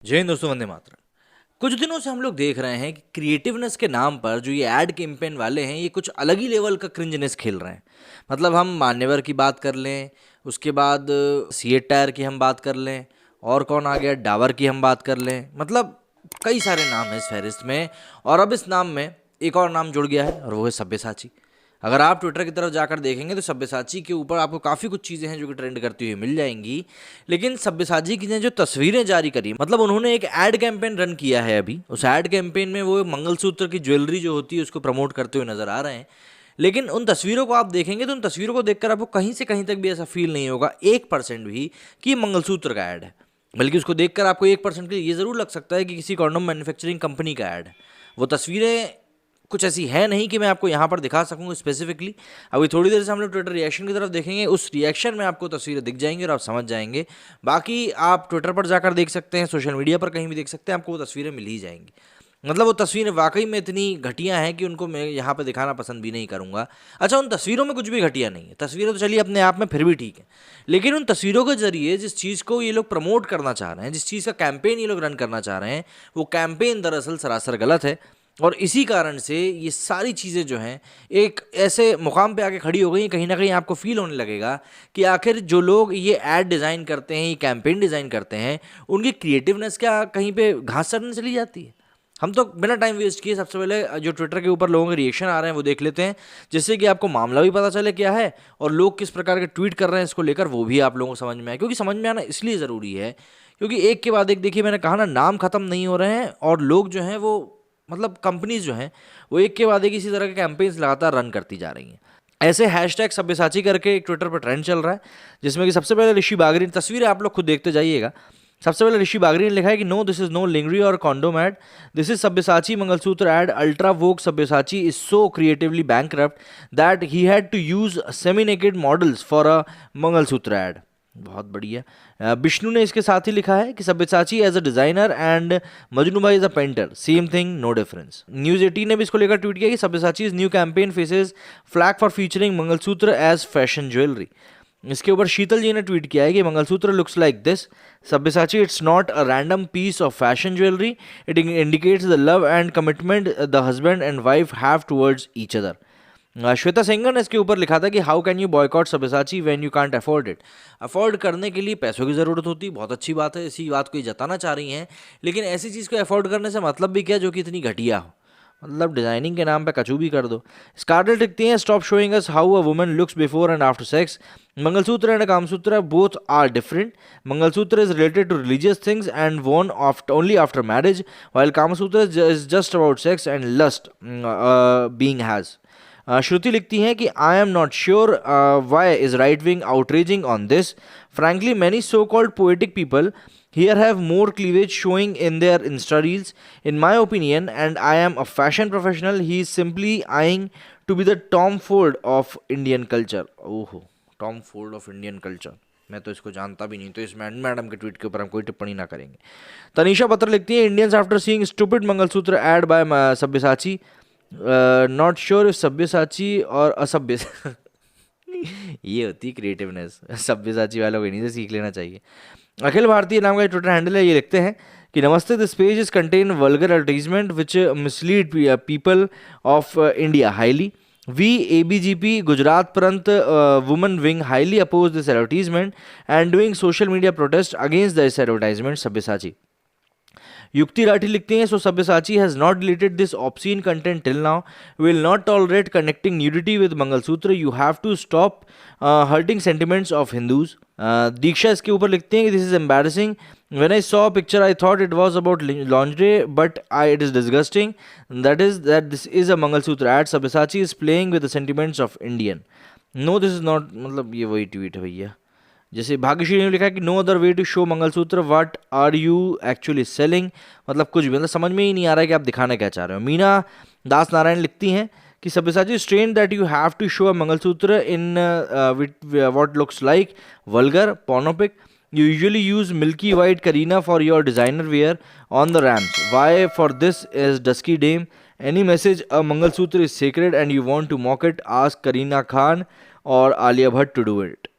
जय हिंद दोस्तों, वंदे मातरम। कुछ दिनों से हम लोग देख रहे हैं कि क्रिएटिवनेस के नाम पर जो ये एड कैंपेन वाले हैं, ये कुछ अलग ही लेवल का क्रिंजनेस खेल रहे हैं। मतलब हम मान्यवर की बात कर लें, उसके बाद सीएट टायर की हम बात कर लें, और कौन आ गया, डाबर की हम बात कर लें। मतलब कई सारे नाम हैं इस फहरिस्त में, और अब इस नाम में एक और नाम जुड़ गया है और वो है सब्यसाची। अगर आप ट्विटर की तरफ जाकर देखेंगे तो सब्यसाची के ऊपर आपको काफ़ी कुछ चीज़ें हैं जो कि ट्रेंड करती हुई मिल जाएंगी। लेकिन सब्यसाची की ने जो तस्वीरें जारी करी, मतलब उन्होंने एक एड कैंपेन रन किया है अभी। उस एड कैंपेन में वो मंगलसूत्र की ज्वेलरी जो होती है उसको प्रमोट करते हुए नजर आ रहे हैं। लेकिन उन तस्वीरों को आप देखेंगे तो उन तस्वीरों को देखकर आपको कहीं से कहीं तक भी ऐसा फील नहीं होगा 1% भी कि ये मंगलसूत्र का ऐड है। बल्कि उसको देखकर आपको 1% के लिए ये ज़रूर लग सकता है कि किसी कॉन्डोम मैन्युफैक्चरिंग कंपनी का ऐड है। वो तस्वीरें कुछ ऐसी है नहीं कि मैं आपको यहाँ पर दिखा सकूँ स्पेसिफिकली। अभी थोड़ी देर से हम लोग ट्विटर रिएक्शन की तरफ देखेंगे, उस रिएक्शन में आपको तस्वीरें दिख जाएंगी और आप समझ जाएंगे। बाकी आप ट्विटर पर जाकर देख सकते हैं, सोशल मीडिया पर कहीं भी देख सकते हैं, आपको वो तस्वीरें मिल ही जाएंगी। मतलब वो तस्वीरें वाकई में इतनी घटिया हैं कि उनको मैं यहाँ पर दिखाना पसंद भी नहीं करूँगा। अच्छा, उन तस्वीरों में कुछ भी घटिया नहीं है, तस्वीरें तो चलिए अपने आप में फिर भी ठीक है। लेकिन उन तस्वीरों के जरिए जिस चीज़ को ये लोग प्रमोट करना चाह रहे हैं, जिस चीज़ का कैंपेन ये लोग रन करना चाह रहे हैं, वो कैंपेन दरअसल सरासर गलत है। और इसी कारण से ये सारी चीज़ें जो हैं एक ऐसे मुकाम पे आके खड़ी हो गई हैं, कहीं ना कहीं आपको फील होने लगेगा कि आखिर जो लोग ये ऐड डिज़ाइन करते हैं, ये कैंपेन डिज़ाइन करते हैं, उनकी क्रिएटिवनेस क्या कहीं पे घास चढ़ने चली जाती है। हम तो बिना टाइम वेस्ट किए सबसे पहले जो ट्विटर के ऊपर लोगों के रिएक्शन आ रहे हैं वो देख लेते हैं, जिससे कि आपको मामला भी पता चले क्या है और लोग किस प्रकार के ट्वीट कर रहे हैं इसको लेकर, वो भी आप लोगों को समझ में आए। क्योंकि समझ में आना इसलिए ज़रूरी है क्योंकि एक के बाद एक, देखिए मैंने कहा ना, नाम खत्म नहीं हो रहे हैं और लोग जो हैं वो, मतलब कंपनीज जो हैं वो एक के बाद एक इसी तरह के कैंपेन्स लगातार रन करती जा रही हैं। ऐसे हैशटैग सब्यसाची करके एक ट्विटर पर ट्रेंड चल रहा है, जिसमें कि सबसे पहले ऋषि बागरी, तस्वीरें आप लोग खुद देखते जाइएगा। सबसे पहले ऋषि बागरी ने लिखा है कि no, this is no lingerie और condom ad, this is Sabyasachi mangalsutra ad. Ultra woke Sabyasachi is so creatively bankrupt that he had to use semi naked models for a mangalsutra ad. बहुत बढ़िया। विष्णु ने इसके साथ ही लिखा है कि Sabyasachi as a designer and Majnu Bhai as a painter, same thing, no difference. News 18 ने भी इसको लेकर ट्वीट किया कि Sabyasachi is new campaign faces flag for featuring mangalsutra as fashion jewellery. इसके ऊपर शीतल जी ने ट्वीट किया है कि mangalsutra looks like this, Sabyasachi it's not a random piece of fashion jewellery, it indicates the love and commitment the husband and wife have towards each other. Shweta Sengar ने इसके ऊपर लिखा था कि how can you boycott Sabyasachi when you can't afford it. Afford करने के लिए पैसों की ज़रूरत होती है, बहुत अच्छी बात है, इसी बात को ये जताना चाह रही हैं। लेकिन ऐसी चीज़ को अफोर्ड करने से मतलब भी क्या जो कि इतनी घटिया हो। मतलब डिजाइनिंग के नाम पे कचू भी कर दो। स्कारलेट लिखती हैं, stop showing us how a woman looks before and after sex. Mangalsutra and Kamasutra both are different. Mangalsutra is related to religious things and worn only after marriage, while Kamasutra is just about sex and lust being has. श्रुति लिखती हैं कि I am not sure why is right wing outraging on this, frankly many so called poetic people here have more cleavage showing in their insta reels, in my opinion, and I am a fashion professional, he is simply eyeing to be the Tom Ford of Indian culture. ओहो, Tom Ford of Indian culture, मैं तो इसको जानता भी नहीं, तो इस madam के ट्वीट के ऊपर हम कोई टिप्पणी ना करेंगे। तनीषा पत्र लिखती है, Indians after seeing stupid mangalsutra ad by Sabyasachi, not sure if Sabyasachi और असभ्य ये होती क्रिएटिवनेस, सब्यसाची वालों को इन्हीं से सीख लेना चाहिए। अखिल भारतीय नाम का ट्विटर हैंडल है, ये लिखते हैं कि namaste, this page is contain vulgar advertisement which mislead people of India highly. We ABGP Gujarat Prant women wing highly oppose this advertisement and doing social media protest against this advertisement. Sabyasachi. युक्ति राठी लिखते हैं, so Sabyasachi has not deleted this obscene content till now, will not tolerate connecting nudity with mangalsutra, you have to stop hurting sentiments of Hindus. Diksha इसके ऊपर लिखते हैं कि this is embarrassing, when I saw a picture I thought it was about lingerie, but it is disgusting, that this is a Mangalsutra ad, Sabyasachi is playing with the sentiments of Indian. No, this is not, मतलब ये वही tweet है भैया। जैसे भाग्यश्री ने लिखा कि no other way to show mangalsutra, what are you actually selling, मतलब कुछ भी, मतलब समझ में ही नहीं आ रहा है कि आप दिखाना क्या चाह रहे हो। मीना दास नारायण लिखती हैं कि Sabyasachi strain that you have to show a mangalsutra in what looks like vulgar pornopic. You usually use milky white Karina for your designer wear on the ramps. Why for this is dusky dame? Any message a Mangalsutra is sacred and you want to mock it? Ask Kareena Khan or Alia Bhatt to do it.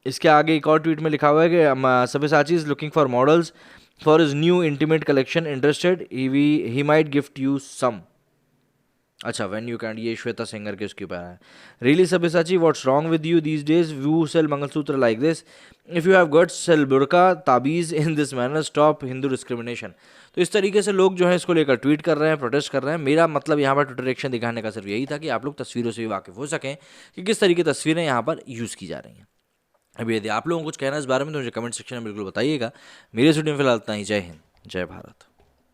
इसके आगे एक और tweet में लिखा हुआ है कि Sabyasachi is looking for models for his new intimate collection, interested, he might gift you some. अच्छा, व्हेन यू कैन, ये श्वेता सिंगर के उसके ऊपर है। Really Sabyasachi, what's wrong with you these days, you sell mangalsutra like this, if you have guts sell बुर्का ताबीज in this manner, stop Hindu discrimination. तो इस तरीके से लोग जो है इसको लेकर ट्वीट कर रहे हैं, प्रोटेस्ट कर रहे हैं। मेरा मतलब यहाँ पर ट्विटर रिएक्शन दिखाने का सिर्फ यही था कि आप लोग तस्वीरों से भी वाकिफ हो सकें कि किस तरीके तस्वीरें यहाँ पर यूज़ की जा रही हैं। अभी यदि आप लोगों को कुछ कहना है इस बारे में तो मुझे कमेंट सेक्शन में बिल्कुल बताइएगा। मेरे स्टूडियो में फिलहाल इतना ही। जय हिंद, जय भारत।